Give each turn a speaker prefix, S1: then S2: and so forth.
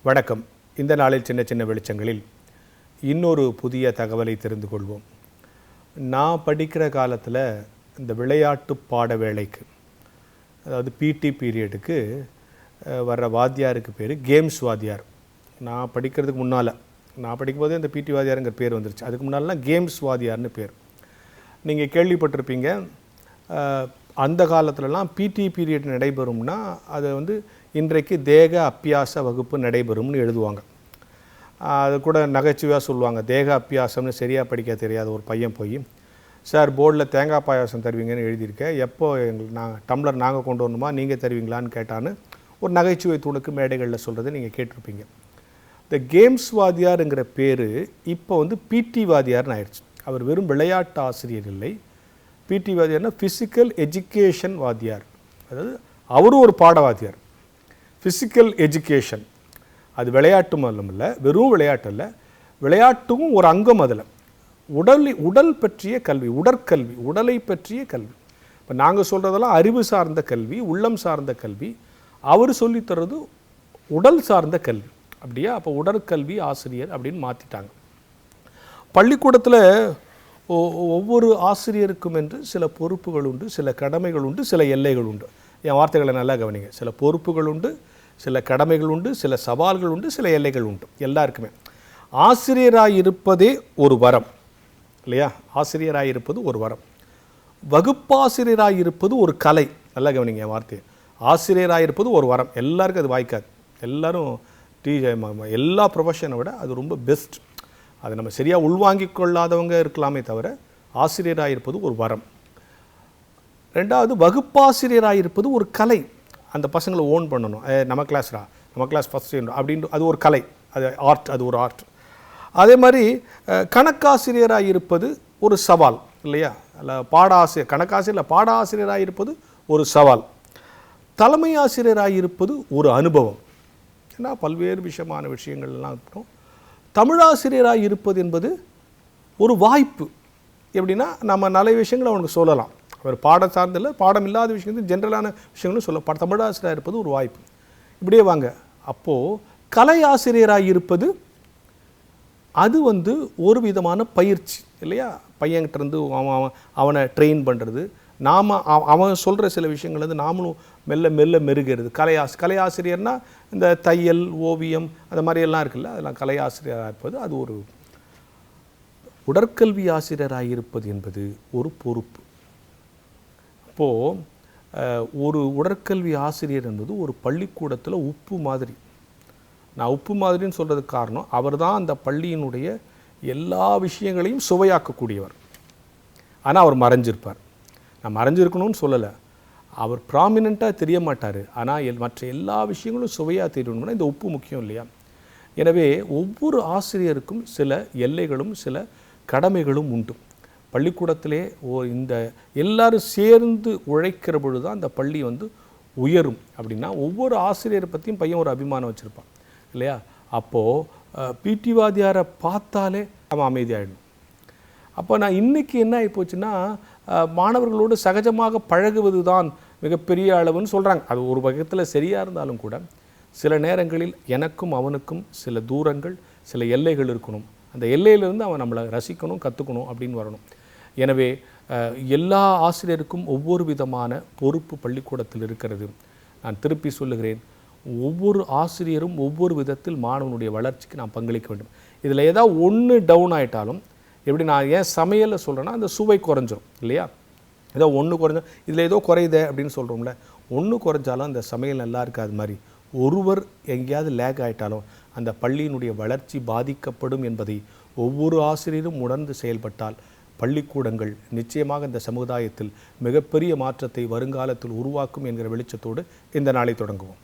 S1: வணக்கம். இந்த நாளில் சின்ன சின்ன வெளிச்சங்களில் இன்னொரு புதிய தகவலை தெரிந்து கொள்வோம். நான் படிக்கிற காலத்தில் இந்த விளையாட்டு பாட வேளைக்கு, அதாவது பிடி பீரியடுக்கு வர்ற வாத்தியாருக்கு பேர் கேம்ஸ் வாத்தியார். நான் படிக்கிறதுக்கு முன்னால், நான் படிக்கும்போதே இந்த பிடி வாத்தியாருங்கிற பேர் வந்துருச்சு. அதுக்கு முன்னாலாம் கேம்ஸ் வாத்தியார்னு பேர். நீங்கள் கேள்விப்பட்டிருப்பீங்க. அந்த காலத்துலலாம் பிடி பீரியட் நடைபெறும்னா அது இன்றைக்கு தேக அபியாச வகுப்பு நடைபெறும்னு எழுதுவாங்க. அது கூட நகைச்சுவையாக சொல்லுவாங்க. தேக அபியாசம்னு சரியாக படிக்க தெரியாத ஒரு பையன் போய், சார் போர்டில் தேங்காய் பாயாசம் தருவீங்கன்னு எழுதியிருக்கேன், எப்போ எங்களுக்கு டம்ளர் நாங்கள் கொண்டு வரணுமா, நீங்கள் தருவீங்களான்னு கேட்டான்னு ஒரு நகைச்சுவை துணுக்கு மேடைகளில் சொல்கிறத நீங்கள் கேட்டிருப்பீங்க. இந்த கேம்ஸ் வாத்தியாருங்கிற பேர் இப்போ பிடி வாத்தியார்னு ஆயிடுச்சு. அவர் வெறும் விளையாட்டு ஆசிரியர் இல்லை. பிடி வாத்தியார்னா ஃபிசிக்கல் எஜுகேஷன் வாத்தியார். அதாவது அவரும் ஒரு பாட வாத்தியார். ஃபிசிக்கல் எஜுகேஷன், அது விளையாட்டு மட்டும் இல்லை, வெறும் விளையாட்டு இல்லை, விளையாட்டும் ஒரு அங்கம். அதில் உடல் பற்றிய கல்வி, உடற்கல்வி, உடலை பற்றிய கல்வி. இப்போ நாங்கள் சொல்கிறதெல்லாம் அறிவு சார்ந்த கல்வி, உள்ளம் சார்ந்த கல்வி. அவர் சொல்லித்தரது உடல் சார்ந்த கல்வி. அப்படியா? அப்போ உடற்கல்வி ஆசிரியர் அப்படின்னு மாற்றிட்டாங்க. பள்ளிக்கூடத்தில் ஒவ்வொரு ஆசிரியருக்கும் என்று சில பொறுப்புகள் உண்டு, சில கடமைகள் உண்டு, சில எல்லைகள் உண்டு. என் வார்த்தைகளை நல்லா கவனிங்க. சில பொறுப்புகள் உண்டு, சில கடமைகள் உண்டு, சில சவால்கள் உண்டு, சில எல்லைகள் உண்டு எல்லாருக்குமே. ஆசிரியராக இருப்பதே ஒரு வரம் இல்லையா? ஆசிரியராக இருப்பது ஒரு வரம். வகுப்பாசிரியராக இருப்பது ஒரு கலை. நல்லா கவனிங்க என் வார்த்தையை. ஆசிரியராக இருப்பது ஒரு வரம். எல்லாருக்கும் அது வாய்க்காது. எல்லோரும் எல்லா ப்ரொஃபஷனை விட அது ரொம்ப பெஸ்ட். அதை நம்ம சரியாக உள்வாங்கிக் கொள்ளாதவங்க இருக்கலாமே தவிர, ஆசிரியராக இருப்பது ஒரு வரம். ரெண்டாவது, வகுப்பாசிரியராக இருப்பது ஒரு கலை. அந்த பசங்களை ஓன் பண்ணணும். நம்ம கிளாஸ் ஃபஸ்ட் அப்படின்ட்டு அது ஒரு கலை, அது ஆர்ட், அது ஒரு ஆர்ட். அதே மாதிரி கணக்காசிரியராக இருப்பது ஒரு சவால் இல்லையா? இல்லை கணக்காசிரியர் பாட ஆசிரியராக இருப்பது ஒரு சவால். தலைமை ஆசிரியராக இருப்பது ஒரு அனுபவம். ஏன்னா பல்வேறு விஷயங்கள்லாம் இருக்கும். தமிழாசிரியராக இருப்பது என்பது ஒரு வாய்ப்பு. எப்படின்னா, நம்ம நல்ல விஷயங்களை அவனுக்கு சொல்லலாம். அவர் பாடம் சார்ந்தில்லை, பாடம் இல்லாத விஷயங்கள், ஜென்ரலான விஷயங்களும் சொல்ல. தமிழாசிரியராக இருப்பது ஒரு வாய்ப்பு. இப்படியே வாங்க. அப்போது கலை ஆசிரியராக இருப்பது அது ஒரு விதமான பயிற்சி இல்லையா? பையன்கிட்டருந்து அவனை ட்ரெயின் பண்ணுறது, அவன் சொல்கிற சில விஷயங்கள் நாமளும் மெல்ல மெல்ல மெருகிறது. கலை ஆசிரியர்னால் இந்த தையல், ஓவியம், அந்த மாதிரியெல்லாம் இருக்குல்ல, அதெல்லாம் கலை ஆசிரியராக இருப்பது அது ஒரு. உடற்கல்வி ஆசிரியராக இருப்பது என்பது ஒரு பொறுப்பு. அப்போது ஒரு உடற்கல்வி ஆசிரியர் என்பது ஒரு பள்ளிக்கூடத்தில் உப்பு மாதிரி. நான் உப்பு மாதிரின்னு சொல்கிறதுக்கு காரணம், அவர் தான் அந்த பள்ளியினுடைய எல்லா விஷயங்களையும் சுவையாக்கக்கூடியவர். ஆனால் அவர் மறைஞ்சிருப்பார். நான் மறைஞ்சிருக்கணும்னு சொல்லலை, அவர் ப்ராமினெண்ட்டாக தெரிய மாட்டார். ஆனால் மற்ற எல்லா விஷயங்களும் சுவையாக தெரியணும்னா இந்த உப்பு முக்கியம் இல்லையா? எனவே ஒவ்வொரு ஆசிரியருக்கும் சில எல்லைகளும் சில கடமைகளும் உண்டு. பள்ளிக்கூடத்திலே இந்த எல்லாரும் சேர்ந்து உழைக்கிற பொழுது தான் அந்த பள்ளி உயரும். அப்படின்னா ஒவ்வொரு ஆசிரியரை பற்றியும் பையன் ஒரு அபிமானம் வச்சுருப்பான் இல்லையா? அப்போது பிடி வாத்தியாரை பார்த்தாலே அவன் அமைதியாகிடணும். அப்போ நான் இன்றைக்கி என்ன ஆகிப்போச்சுன்னா, மாணவர்களோடு சகஜமாக பழகுவது தான் மிகப்பெரிய அளவுன்னு சொல்கிறாங்க. அது ஒரு வகத்தில் சரியாக இருந்தாலும் கூட, சில நேரங்களில் எனக்கும் அவனுக்கும் சில தூரங்கள், சில எல்லைகள் இருக்கணும். அந்த எல்லையிலிருந்து அவன் நம்மளை ரசிக்கணும், கற்றுக்கணும் அப்படின்னு வரணும். எனவே எல்லா ஆசிரியருக்கும் ஒவ்வொரு விதமான பொறுப்பு பள்ளிக்கூடத்தில் இருக்கிறது. நான் திருப்பி சொல்லுகிறேன், ஒவ்வொரு ஆசிரியரும் ஒவ்வொரு விதத்தில் மாணவனுடைய வளர்ச்சிக்கு நான் பங்களிக்க வேண்டும். இதில் ஏதாவது ஒன்று டவுன் ஆகிட்டாலும், எப்படி நான் ஏன் சமையலை சொல்கிறேன்னா, அந்த சுவை குறைஞ்சிரும் இல்லையா? ஏதோ ஒன்று குறைஞ்சோம், இதில் ஏதோ குறையுதே அப்படின்னு சொல்கிறோம்ல, ஒன்று குறைஞ்சாலும் அந்த சமையல் நல்லா இருக்காது மாதிரி. ஒருவர் எங்கேயாவது லேக் ஆகிட்டாலும் அந்த பள்ளியினுடைய வளர்ச்சி பாதிக்கப்படும் என்பதை ஒவ்வொரு ஆசிரியரும் உணர்ந்து செயல்பட்டால் பள்ளிக்கூடங்கள் நிச்சயமாக இந்த சமுதாயத்தில் மிகப்பெரிய மாற்றத்தை வருங்காலத்தில் உருவாக்கும் என்கிற வெளிச்சத்தோடு இந்த நாளை தொடங்குவோம்.